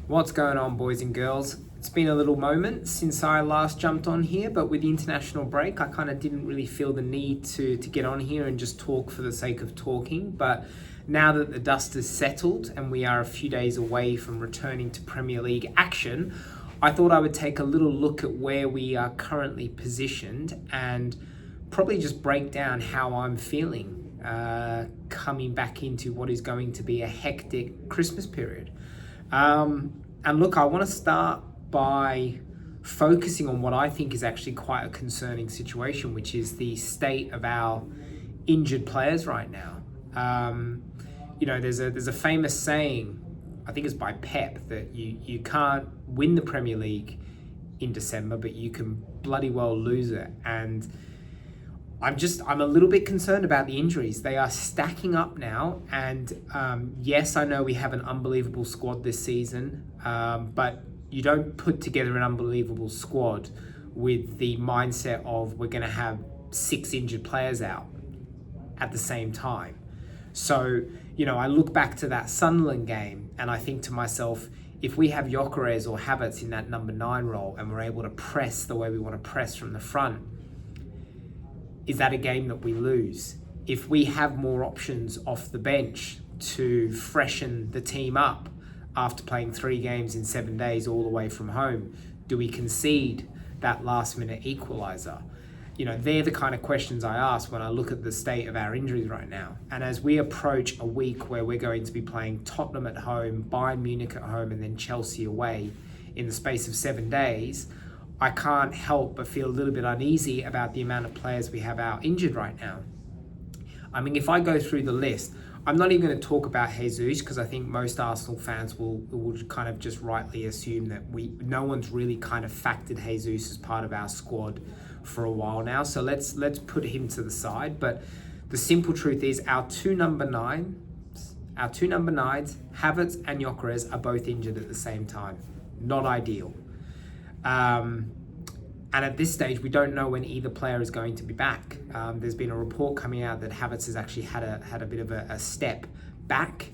What's going on, boys and girls? It's been a little moment since I last jumped on here, but with the international break, I kind of didn't really feel the need to get on here and just talk for the sake of talking. But now that the dust has settled and we are a few days away from returning to Premier League action, I thought I would take a little look at where we are currently positioned and probably just break down how I'm feeling coming back into what is going to be a hectic Christmas period. And look, I want to start by focusing on what I think is actually quite a concerning situation, which is the state of our injured players right now. There's a famous saying, I think it's by Pep, that you can't win the Premier League in December, but you can bloody well lose it. And I'm a little bit concerned about the injuries. They are stacking up now. And yes, I know we have an unbelievable squad this season, but you don't put together an unbelievable squad with the mindset of we're going to have 6 injured players out at the same time. So, I look back to that Sunderland game and I think to myself, if we have Gyökeres or Havertz in that number 9 role and we're able to press the way we want to press from the front, is that a game that we lose? If we have more options off the bench to freshen the team up after playing 3 games in 7 days all the way from home, do we concede that last minute equaliser? They're the kind of questions I ask when I look at the state of our injuries right now. And as we approach a week where we're going to be playing Tottenham at home, Bayern Munich at home, and then Chelsea away in the space of 7 days, I can't help but feel a little bit uneasy about the amount of players we have out injured right now. I mean, if I go through the list, I'm not even going to talk about Jesus because I think most Arsenal fans will kind of just rightly assume that no one's really kind of factored Jesus as part of our squad for a while now. So let's put him to the side. But the simple truth is our two number nines, Havertz and Gyökeres, are both injured at the same time. Not ideal. And at this stage, we don't know when either player is going to be back. There's been a report coming out that Havertz has actually had a bit of a step back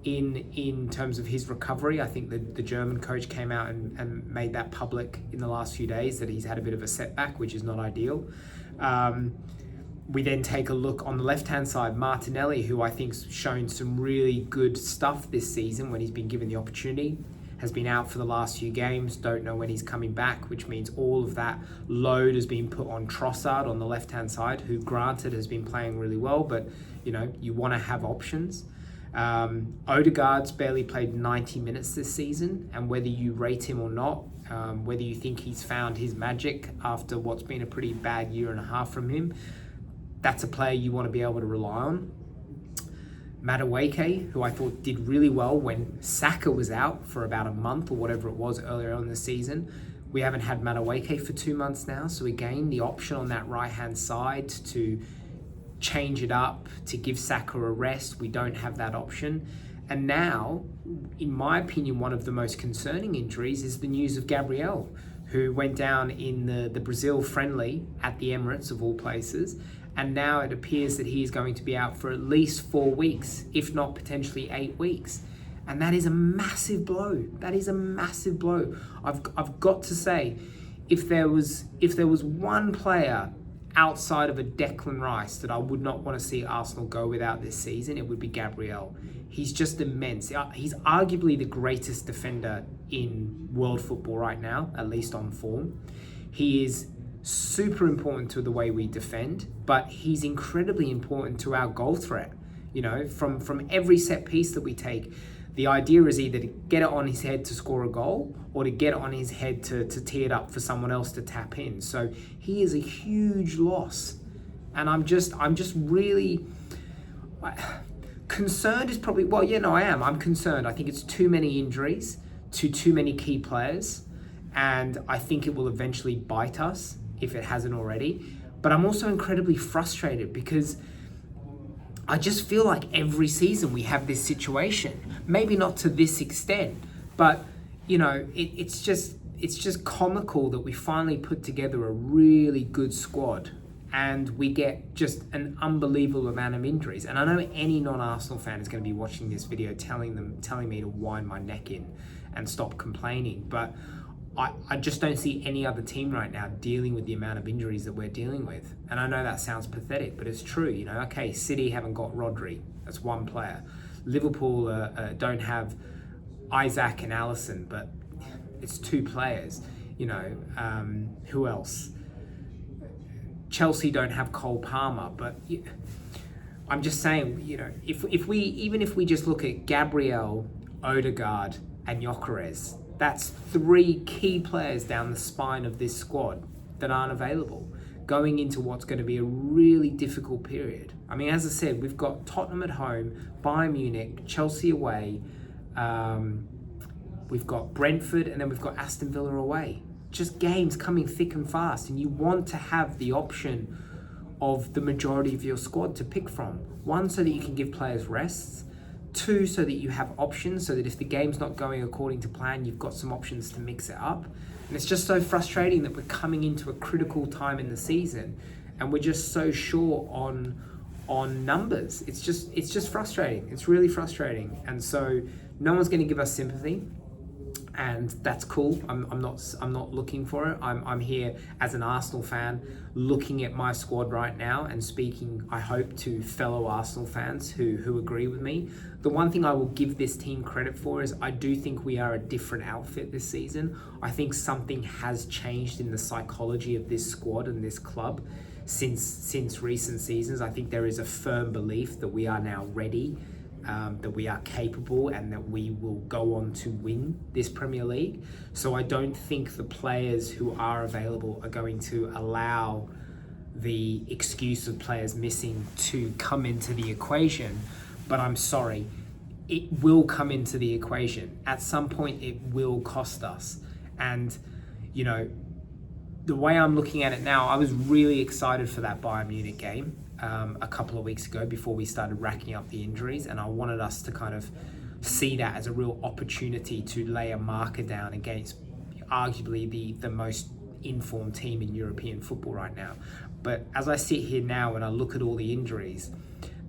in terms of his recovery. I think the German coach came out and made that public in the last few days that he's had a bit of a setback, which is not ideal. We then take a look on the left-hand side, Martinelli, who I think's shown some really good stuff this season when he's been given the opportunity. Has been out for the last few games, don't know when he's coming back, which means all of that load has been put on Trossard on the left-hand side, who granted has been playing really well, but you want to have options. Odegaard's barely played 90 minutes this season, and whether you rate him or not, whether you think he's found his magic after what's been a pretty bad year and a half from him, that's a player you want to be able to rely on. Madueke, who I thought did really well when Saka was out for about a month or whatever it was earlier on in the season. We haven't had Madueke for 2 months now, so again, the option on that right-hand side to change it up, to give Saka a rest, we don't have that option. And now, in my opinion, one of the most concerning injuries is the news of Gabriel, who went down in the Brazil friendly at the Emirates, of all places. And now it appears that he is going to be out for at least 4 weeks, if not potentially 8 weeks. And that is a massive blow. That is a massive blow. I've got to say, if there was one player outside of a Declan Rice that I would not want to see Arsenal go without this season, it would be Gabriel. He's just immense. He's arguably the greatest defender in world football right now, at least on form. He is super important to the way we defend, but he's incredibly important to our goal threat. From every set piece that we take, the idea is either to get it on his head to score a goal or to get it on his head to tee it up for someone else to tap in. So he is a huge loss. And I'm just really concerned is probably, I am. I'm concerned. I think it's too many injuries to too many key players. And I think it will eventually bite us if it hasn't already. But I'm also incredibly frustrated because I just feel like every season we have this situation. Maybe not to this extent, but it's just comical that we finally put together a really good squad and we get just an unbelievable amount of injuries. And I know any non-Arsenal fan is going to be watching this video telling me to wind my neck in and stop complaining. But I just don't see any other team right now dealing with the amount of injuries that we're dealing with. And I know that sounds pathetic, but it's true. You know, okay, City haven't got Rodri. That's one player. Liverpool don't have Isaac and Alisson, but it's two players. You know, who else? Chelsea don't have Cole Palmer, but I'm just saying, you know, if we just look at Gabriel, Odegaard, and Gyökeres, that's three key players down the spine of this squad that aren't available, going into what's going to be a really difficult period. I mean, as I said, we've got Tottenham at home, Bayern Munich, Chelsea away, we've got Brentford, and then we've got Aston Villa away. Just games coming thick and fast, and you want to have the option of the majority of your squad to pick from. One, so that you can give players rests. Two, so that you have options, so that if the game's not going according to plan, you've got some options to mix it up. And it's just so frustrating that we're coming into a critical time in the season and we're just so short on numbers. It's just frustrating. It's really frustrating. And so no one's going to give us sympathy. And that's cool. I'm not looking for it. I'm here as an Arsenal fan, looking at my squad right now and speaking, I hope, to fellow Arsenal fans who agree with me. The one thing I will give this team credit for is I do think we are a different outfit this season. I think something has changed in the psychology of this squad and this club since recent seasons. I think there is a firm belief that we are now ready, that we are capable, and that we will go on to win this Premier League. So I don't think the players who are available are going to allow the excuse of players missing to come into the equation. But I'm sorry, it will come into the equation. At some point, it will cost us. And, you know, the way I'm looking at it now, I was really excited for that Bayern Munich game a couple of weeks ago before we started racking up the injuries, and I wanted us to kind of see that as a real opportunity to lay a marker down against arguably the most informed team in European football right now. But as I sit here now and I look at all the injuries,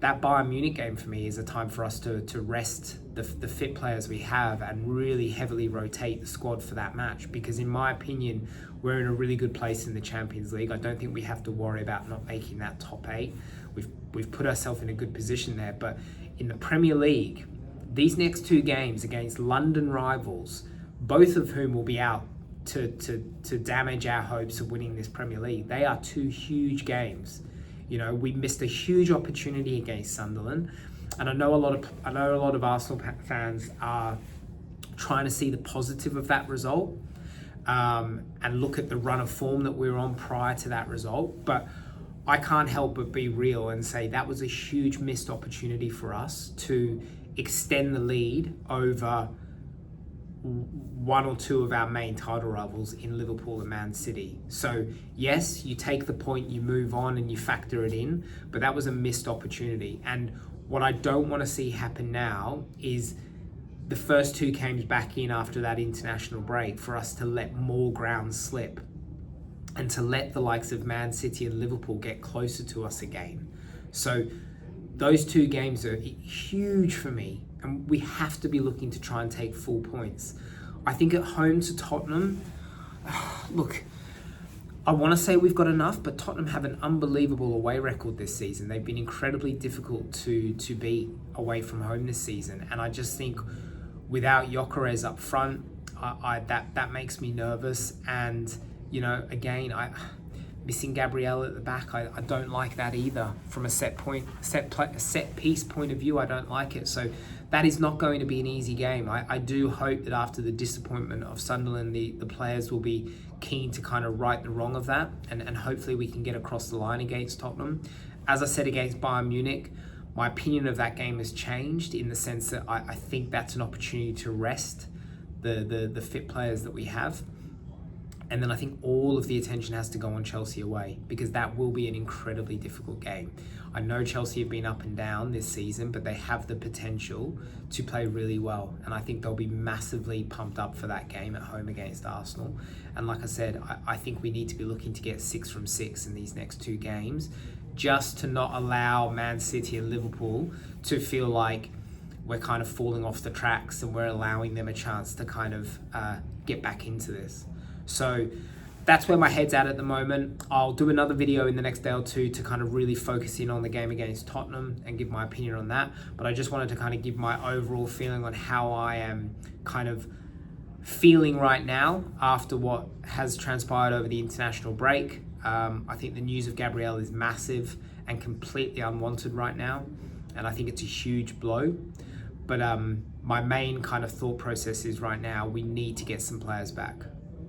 that Bayern Munich game for me is a time for us to rest the fit players we have and really heavily rotate the squad for that match, because in my opinion, we're in a really good place in the Champions League. I don't think we have to worry about not making that top 8. We've put ourselves in a good position there. But in the Premier League, these next two games against London rivals, both of whom will be out to damage our hopes of winning this Premier League, they are two huge games. You know, we missed a huge opportunity against Sunderland, and I know a lot of Arsenal fans are trying to see the positive of that result, and look at the run of form that we were on prior to that result. But I can't help but be real and say that was a huge missed opportunity for us to extend the lead over one or two of our main title rivals in Liverpool and Man City. So yes, you take the point, you move on and you factor it in, but that was a missed opportunity. And what I don't want to see happen now is the first two games back in after that international break for us to let more ground slip and to let the likes of Man City and Liverpool get closer to us again. So those two games are huge for me, and we have to be looking to try and take full points. I think at home to Tottenham, look, I want to say we've got enough, but Tottenham have an unbelievable away record this season. They've been incredibly difficult to beat away from home this season, and I just think without Gyökeres up front, that makes me nervous. And you know, again, missing Gabriel at the back, I don't like that either. From a set piece point of view, I don't like it. So that is not going to be an easy game. I do hope that after the disappointment of Sunderland, the players will be keen to kind of right the wrong of that, and hopefully we can get across the line against Tottenham. As I said, against Bayern Munich, my opinion of that game has changed in the sense that I think that's an opportunity to rest the fit players that we have. And then I think all of the attention has to go on Chelsea away, because that will be an incredibly difficult game. I know Chelsea have been up and down this season, but they have the potential to play really well. And I think they'll be massively pumped up for that game at home against Arsenal. And like I said, I think we need to be looking to get 6 from 6 in these next 2 games, just to not allow Man City and Liverpool to feel like we're kind of falling off the tracks and we're allowing them a chance to kind of get back into this. So that's where my head's at the moment. I'll do another video in the next day or two to kind of really focus in on the game against Tottenham and give my opinion on that. But I just wanted to kind of give my overall feeling on how I am kind of feeling right now after what has transpired over the international break. I think the news of Gabriel is massive and completely unwanted right now. And I think it's a huge blow. But my main kind of thought process is right now, we need to get some players back.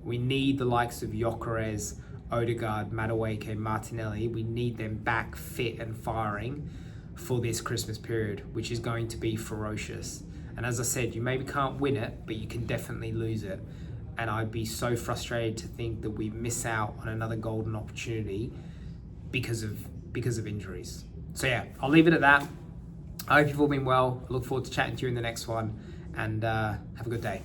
We need the likes of Gyökeres, Odegaard, Madueke, Martinelli. We need them back fit and firing for this Christmas period, which is going to be ferocious. And as I said, you maybe can't win it, but you can definitely lose it. And I'd be so frustrated to think that we miss out on another golden opportunity because of injuries. So yeah, I'll leave it at that. I hope you've all been well. I look forward to chatting to you in the next one, and have a good day.